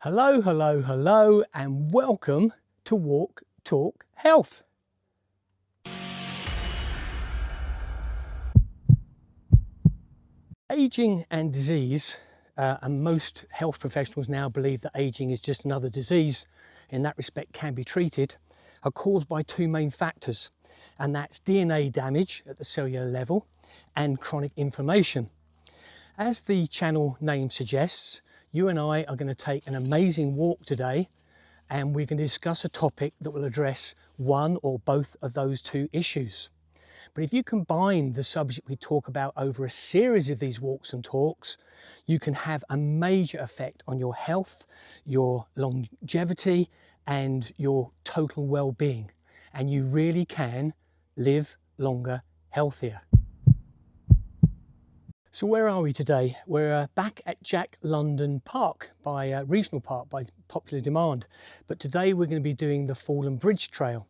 Hello, hello, hello, and welcome to Walk, Talk, Health. Aging and disease, and most health professionals now believe that aging is just another disease, in that respect can be treated, are caused by two main factors, and that's DNA damage at the cellular level and chronic inflammation. As the channel name suggests, you and I are going to take an amazing walk today, and we're going to discuss a topic that will address one or both of those two issues. But if you combine the subject we talk about over a series of these walks and talks, you can have a major effect on your health, your longevity, and your total well-being. And you really can live longer, healthier. So where are we today? We're back at Jack London Park, by Regional Park, by popular demand. But today we're going to be doing the Fallen Bridge Trail.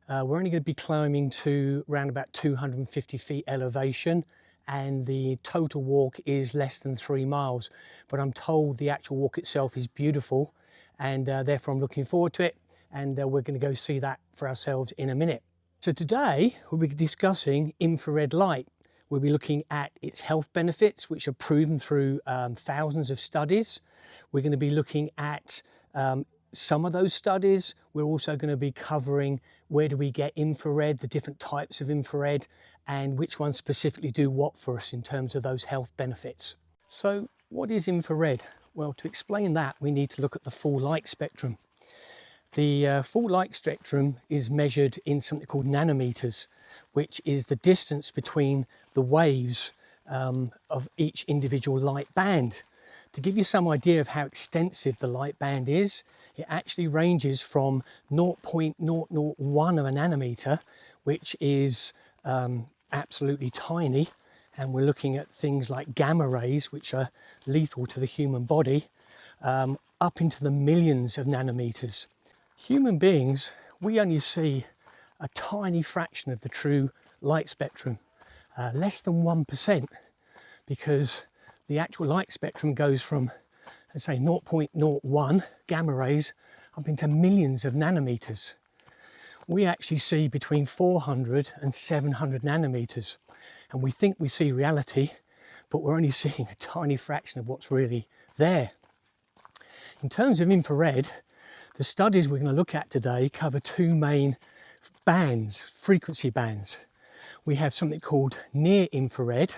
We're only going to be climbing to around about 250 feet elevation, and the total walk is less than 3 miles. But I'm told the actual walk itself is beautiful, and therefore I'm looking forward to it. And we're going to go see that for ourselves in a minute. So today we'll be discussing infrared light. We'll be looking at its health benefits, which are proven through thousands of studies. We're going to be looking at some of those studies. We're also going to be covering where do we get infrared, the different types of infrared, and which ones specifically do what for us in terms of those health benefits. So what is infrared? Well, to explain that, we need to look at the full light spectrum. The full light spectrum is measured in something called nanometers, which is the distance between the waves of each individual light band. To give you some idea of how extensive the light band is, it actually ranges from 0.001 of a nanometer, which is absolutely tiny, and we're looking at things like gamma rays, which are lethal to the human body, up into the millions of nanometers. Human beings, we only see a tiny fraction of the true light spectrum, less than 1%, because the actual light spectrum goes from, let's say, 0.01 gamma rays up into millions of nanometers. We actually see between 400 and 700 nanometers, and we think we see reality, but we're only seeing a tiny fraction of what's really there. In terms of infrared, the studies we're going to look at today cover two main bands, frequency bands. We have something called near infrared,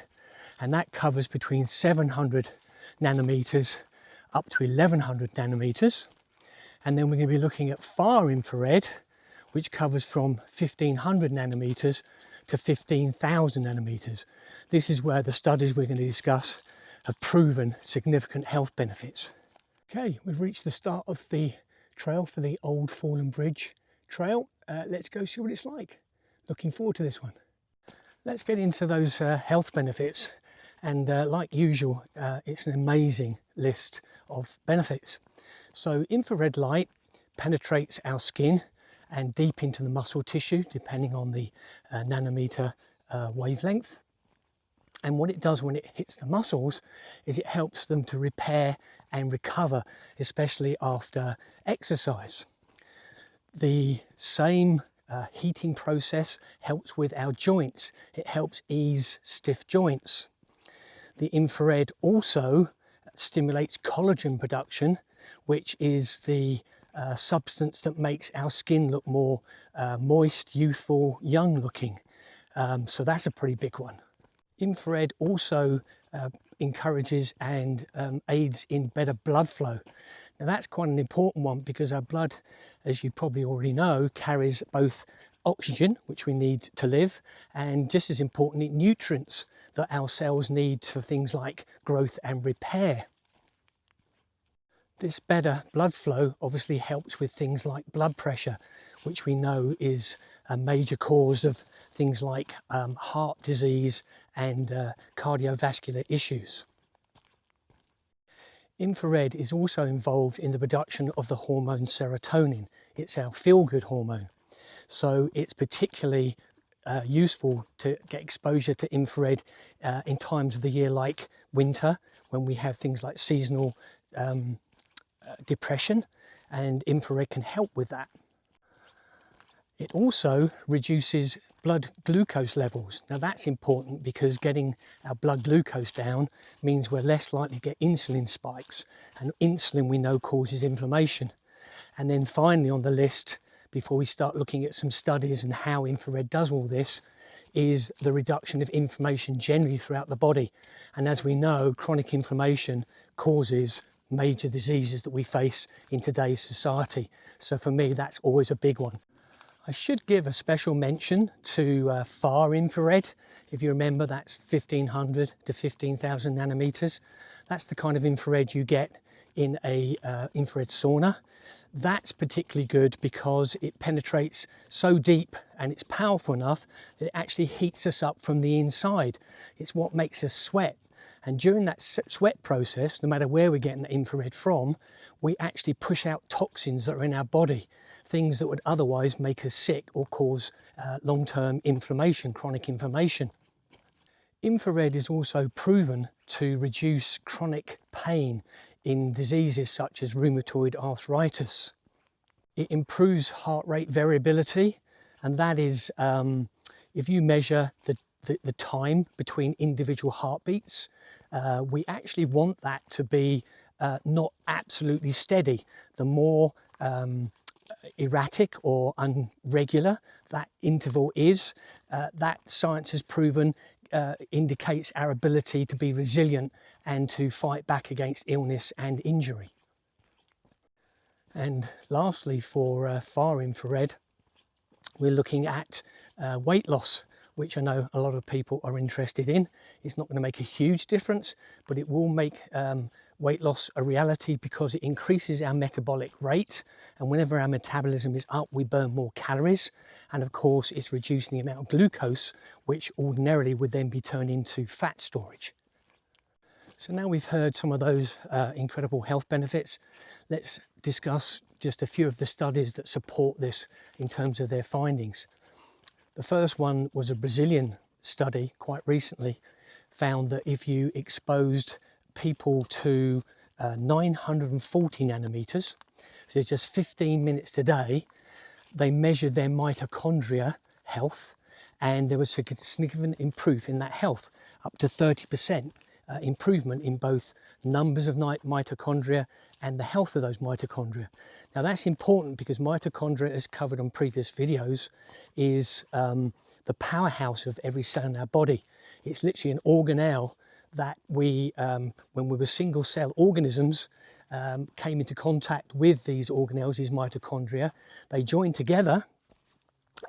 and that covers between 700 nanometers up to 1100 nanometers. And then we're going to be looking at far infrared, which covers from 1500 nanometers to 15,000 nanometers. This is where the studies we're going to discuss have proven significant health benefits. Okay, we've reached the start of the trail for the old Fallen Bridge Trail. Let's go see what it's like. Looking forward to this one. Let's get into those health benefits, and like usual, it's an amazing list of benefits. So infrared light penetrates our skin and deep into the muscle tissue, depending on the nanometer wavelength. And what it does when it hits the muscles is it helps them to repair and recover, especially after exercise. The same heating process helps with our joints. It helps ease stiff joints. The infrared also stimulates collagen production, which is the substance that makes our skin look more moist, youthful, young looking. So that's a pretty big one. Infrared also encourages and aids in better blood flow. Now that's quite an important one, because our blood, as you probably already know, carries both oxygen, which we need to live, and just as importantly, nutrients that our cells need for things like growth and repair. This better blood flow obviously helps with things like blood pressure, which we know is a major cause of things like heart disease and cardiovascular issues. Infrared is also involved in the production of the hormone serotonin. It's our feel-good hormone. So it's particularly useful to get exposure to infrared in times of the year like winter, when we have things like seasonal depression, and infrared can help with that. It also reduces blood glucose levels. Now that's important because getting our blood glucose down means we're less likely to get insulin spikes, and insulin we know causes inflammation. And then finally on the list, before we start looking at some studies and how infrared does all this, is the reduction of inflammation generally throughout the body. And as we know, chronic inflammation causes major diseases that we face in today's society. So for me, that's always a big one. I should give a special mention to far infrared. If you remember, that's 1500 to 15,000 nanometers. That's the kind of infrared you get in a infrared sauna. That's particularly good because it penetrates so deep and it's powerful enough that it actually heats us up from the inside. It's what makes us sweat. And during that sweat process, no matter where we're getting the infrared from, we actually push out toxins that are in our body, things that would otherwise make us sick or cause long-term inflammation, chronic inflammation. Infrared is also proven to reduce chronic pain in diseases such as rheumatoid arthritis. It improves heart rate variability, and that is if you measure the time between individual heartbeats, we actually want that to be not absolutely steady. The more erratic or irregular that interval is, that science has proven indicates our ability to be resilient and to fight back against illness and injury. And lastly, for far infrared, we're looking at weight loss, which I know a lot of people are interested in. It's not going to make a huge difference, but it will make weight loss a reality because it increases our metabolic rate. And whenever our metabolism is up, we burn more calories. And of course, it's reducing the amount of glucose, which ordinarily would then be turned into fat storage. So now we've heard some of those incredible health benefits, let's discuss just a few of the studies that support this in terms of their findings. The first one was a Brazilian study quite recently, found that if you exposed people to 940 nanometers, so just 15 minutes a day, they measured their mitochondria health, and there was a significant improvement in that health, up to 30% improvement in both numbers of mitochondria and the health of those mitochondria. Now that's important because mitochondria, as covered on previous videos, is the powerhouse of every cell in our body. It's literally an organelle that we, when we were single cell organisms, came into contact with these organelles, these mitochondria. They joined together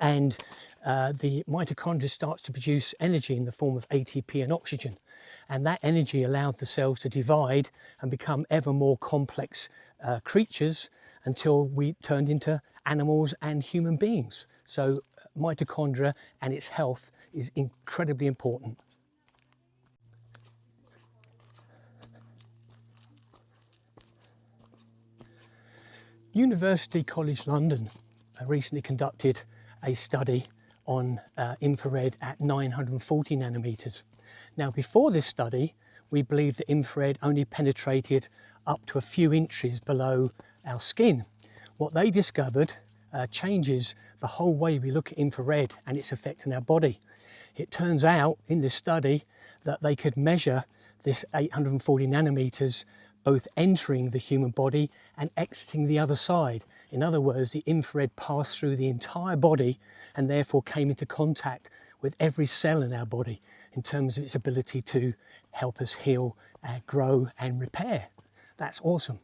and the mitochondria starts to produce energy in the form of ATP and oxygen. And that energy allowed the cells to divide and become ever more complex creatures until we turned into animals and human beings. So mitochondria and its health is incredibly important. University College London recently conducted a study on infrared at 940 nanometers. Now, before this study, we believed that infrared only penetrated up to a few inches below our skin. What they discovered changes the whole way we look at infrared and its effect on our body. It turns out in this study that they could measure this 840 nanometers both entering the human body and exiting the other side. In other words, the infrared passed through the entire body and therefore came into contact with every cell in our body in terms of its ability to help us heal, grow and repair. That's awesome.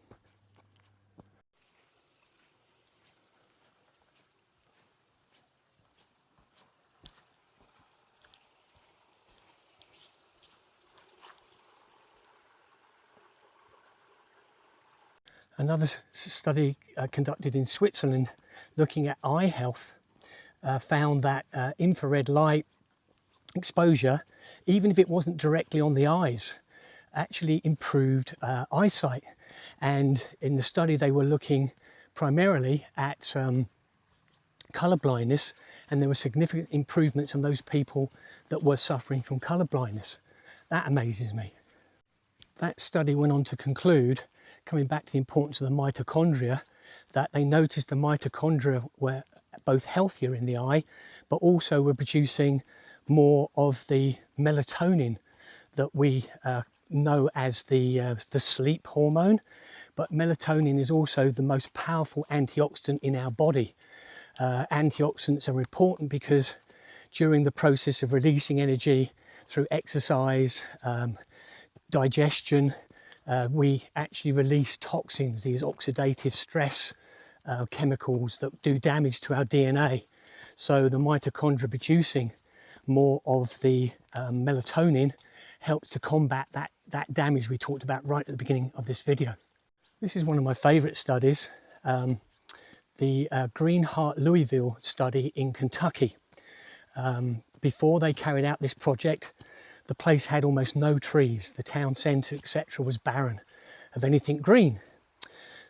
Another study conducted in Switzerland looking at eye health found that infrared light exposure, even if it wasn't directly on the eyes, actually improved eyesight. And in the study they were looking primarily at colour blindness, and there were significant improvements on those people that were suffering from colour blindness. That amazes me. That study went on to conclude coming back to the importance of the mitochondria, that they noticed the mitochondria were both healthier in the eye, but also were producing more of the melatonin that we know as the sleep hormone. But melatonin is also the most powerful antioxidant in our body. Antioxidants are important because during the process of releasing energy through exercise, digestion, we actually release toxins, these oxidative stress chemicals that do damage to our DNA. So the mitochondria producing more of the melatonin helps to combat that damage we talked about right at the beginning of this video. This is one of my favourite studies, the Greenheart Louisville study in Kentucky. Before they carried out this project, the place had almost no trees. The town centre, etc., was barren of anything green.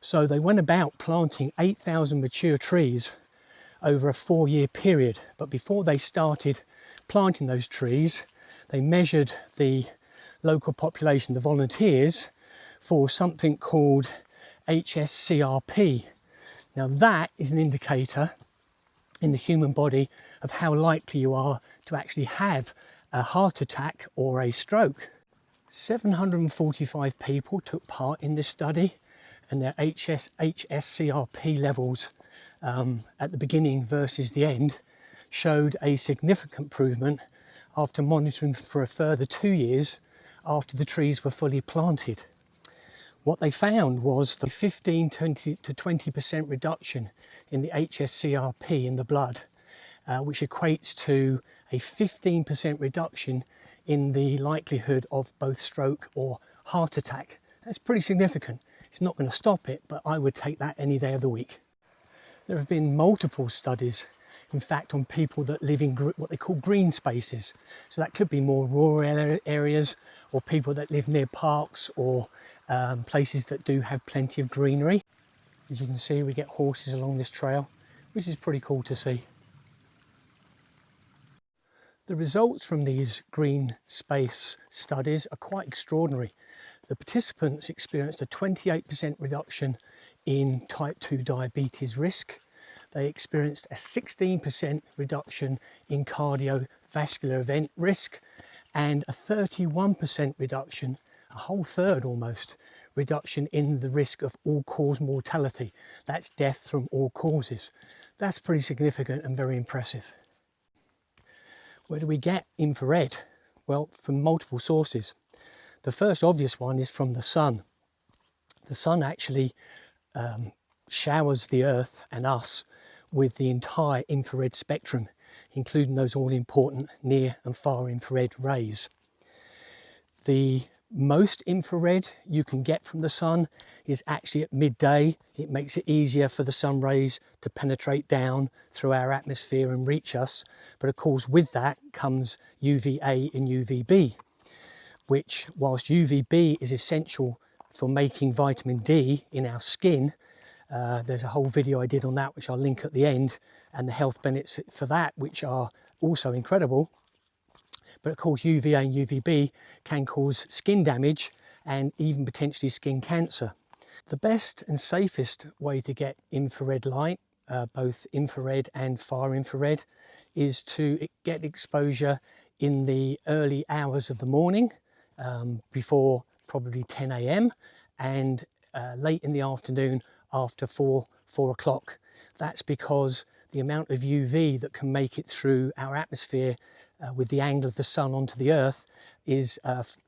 So they went about planting 8,000 mature trees over a 4-year period. But before they started planting those trees, they measured the local population, the volunteers, for something called HSCRP. Now that is an indicator in the human body of how likely you are to actually have a heart attack or a stroke. 745 people took part in this study, and their HSCRP levels at the beginning versus the end showed a significant improvement after monitoring for a further 2 years after the trees were fully planted. What they found was the 15 to 20% reduction in the HSCRP in the blood, which equates to a 15% reduction in the likelihood of both stroke or heart attack. That's pretty significant. It's not going to stop it, but I would take that any day of the week. There have been multiple studies, in fact, on people that live in what they call green spaces. So that could be more rural areas, or people that live near parks, or places that do have plenty of greenery. As you can see, we get horses along this trail, which is pretty cool to see. The results from these green space studies are quite extraordinary. The participants experienced a 28% reduction in type 2 diabetes risk. They experienced a 16% reduction in cardiovascular event risk, and a 31% reduction, a whole third almost, reduction in the risk of all-cause mortality. That's death from all causes. That's pretty significant and very impressive. Where do we get infrared? Well, from multiple sources. The first obvious one is from the sun. The sun actually showers the Earth and us with the entire infrared spectrum, including those all-important near and far infrared rays. The most infrared you can get from the sun is actually at midday. It makes it easier for the sun rays to penetrate down through our atmosphere and reach us. But of course, with that comes UVA and UVB, which, whilst UVB is essential for making vitamin D in our skin, there's a whole video I did on that, which I'll link at the end, and the health benefits for that, which are also incredible. But of course, UVA and UVB can cause skin damage and even potentially skin cancer. The best and safest way to get infrared light, both infrared and far infrared, is to get exposure in the early hours of the morning, before probably 10 AM, and late in the afternoon after 4 o'clock. That's because the amount of UV that can make it through our atmosphere with the angle of the sun onto the Earth is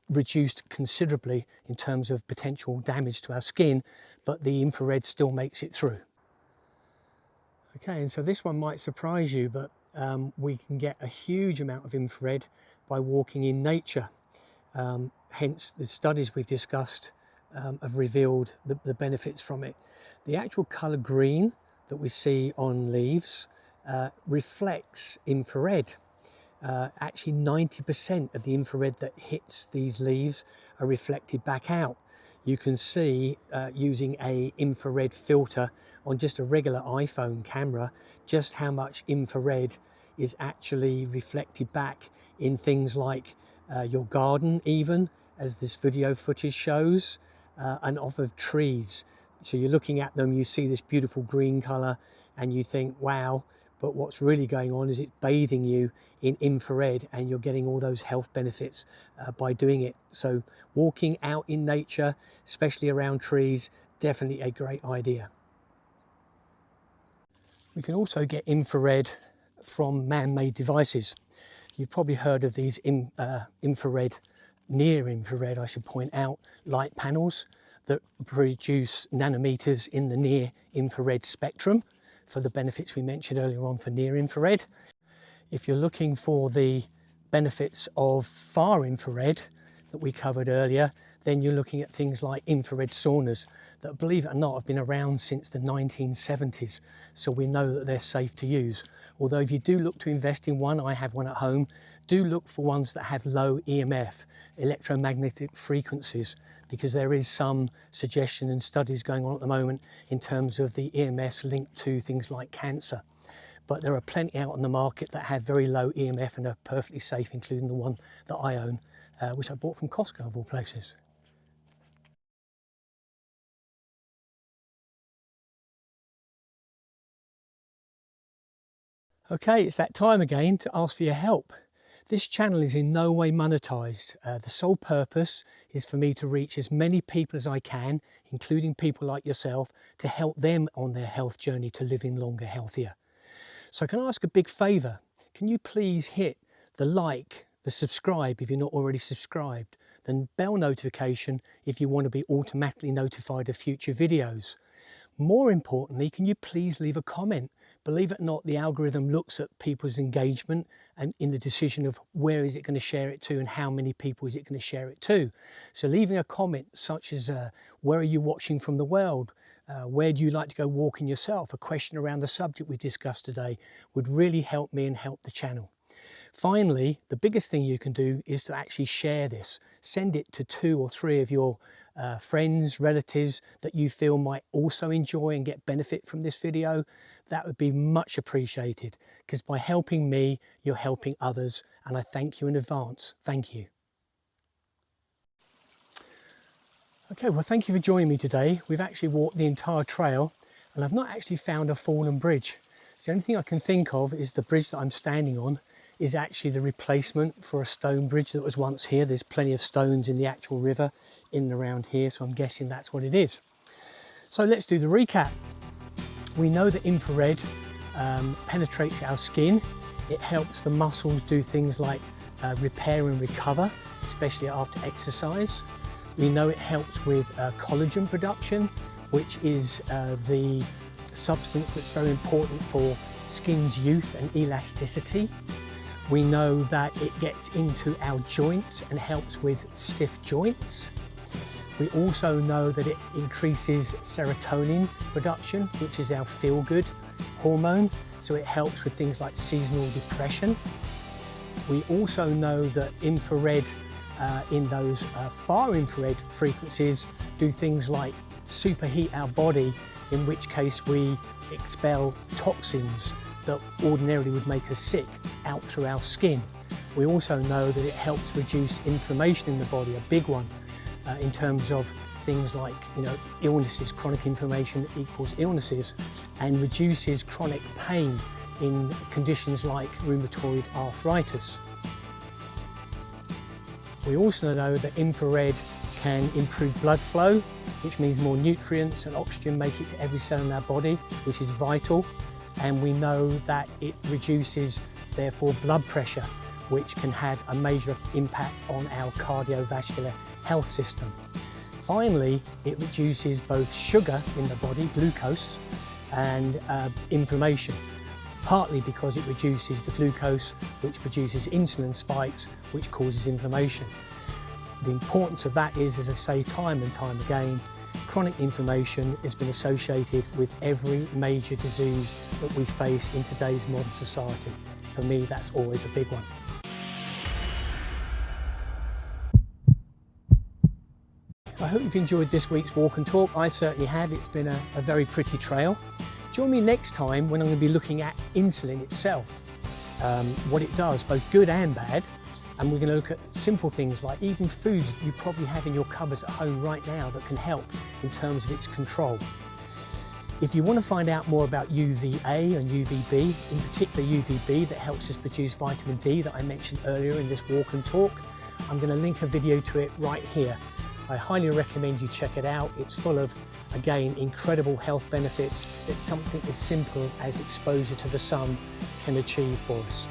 reduced considerably in terms of potential damage to our skin, but the infrared still makes it through. Okay, and so this one might surprise you, but we can get a huge amount of infrared by walking in nature. Hence the studies we've discussed have revealed the benefits from it. The actual colour green that we see on leaves reflects infrared. Actually 90% of the infrared that hits these leaves are reflected back out. You can see using a infrared filter on just a regular iPhone camera just how much infrared is actually reflected back in things like your garden, even as this video footage shows, and off of trees. So you're looking at them, you see this beautiful green colour and you think, wow, but what's really going on is it's bathing you in infrared and you're getting all those health benefits by doing it. So walking out in nature, especially around trees, definitely a great idea. We can also get infrared from man-made devices. You've probably heard of these infrared, near infrared, I should point out, light panels that produce nanometers in the near infrared spectrum for the benefits we mentioned earlier on for near infrared. If you're looking for the benefits of far infrared that we covered earlier, then you're looking at things like infrared saunas that, believe it or not, have been around since the 1970s. So we know that they're safe to use. Although if you do look to invest in one, I have one at home, do look for ones that have low EMF, electromagnetic frequencies, because there is some suggestion and studies going on at the moment in terms of the EMFs linked to things like cancer. But there are plenty out on the market that have very low EMF and are perfectly safe, including the one that I own, which I bought from Costco of all places. Okay, it's that time again to ask for your help. This channel is in no way monetized. The sole purpose is for me to reach as many people as I can, including people like yourself, to help them on their health journey to living longer, healthier. So can I ask a big favor? Can you please hit the like, the subscribe if you're not already subscribed, then bell notification if you want to be automatically notified of future videos. More importantly, can you please leave a comment? Believe it or not, the algorithm looks at people's engagement and in the decision of where is it going to share it to and how many people is it going to share it to. So leaving a comment such as where are you watching from the world? Where do you like to go walking yourself? A question around the subject we discussed today would really help me and help the channel. Finally, the biggest thing you can do is to actually share this. Send it to 2 or 3 of your friends, relatives that you feel might also enjoy and get benefit from this video. That would be much appreciated, because by helping me, you're helping others, and I thank you in advance. Thank you. Okay, well, thank you for joining me today. We've actually walked the entire trail and I've not actually found a fallen bridge. So the only thing I can think of is the bridge that I'm standing on is actually the replacement for a stone bridge that was once here. There's plenty of stones in the actual river in and around here, so I'm guessing that's what it is. So let's do the recap. We know that infrared penetrates our skin. It helps the muscles do things like repair and recover, especially after exercise. We know it helps with collagen production, which is the substance that's very important for skin's youth and elasticity. We know that it gets into our joints and helps with stiff joints. We also know that it increases serotonin production, which is our feel-good hormone, so it helps with things like seasonal depression. We also know that infrared in those far infrared frequencies do things like superheat our body, in which case we expel toxins that ordinarily would make us sick out through our skin. We also know that it helps reduce inflammation in the body, a big one, in terms of things like illnesses. Chronic inflammation equals illnesses, and reduces chronic pain in conditions like rheumatoid arthritis. We also know that infrared can improve blood flow, which means more nutrients and oxygen make it to every cell in our body, which is vital. And we know that it reduces, therefore, blood pressure, which can have a major impact on our cardiovascular health system. Finally, it reduces both sugar in the body, glucose, and inflammation, partly because it reduces the glucose, which produces insulin spikes, which causes inflammation. The importance of that is, as I say time and time again, chronic inflammation has been associated with every major disease that we face in today's modern society. For me, that's always a big one. I hope you've enjoyed this week's walk and talk. I certainly have. It's been a very pretty trail. Join me next time when I'm going to be looking at insulin itself, what it does, both good and bad, And we're going to look at simple things like even foods that you probably have in your cupboards at home right now that can help in terms of its control. If you want to find out more about UVA and UVB, in particular UVB that helps us produce vitamin D that I mentioned earlier in this walk and talk, I'm going to link a video to it right here. I highly recommend you check it out. It's full of, again, incredible health benefits that something as simple as exposure to the sun can achieve for us.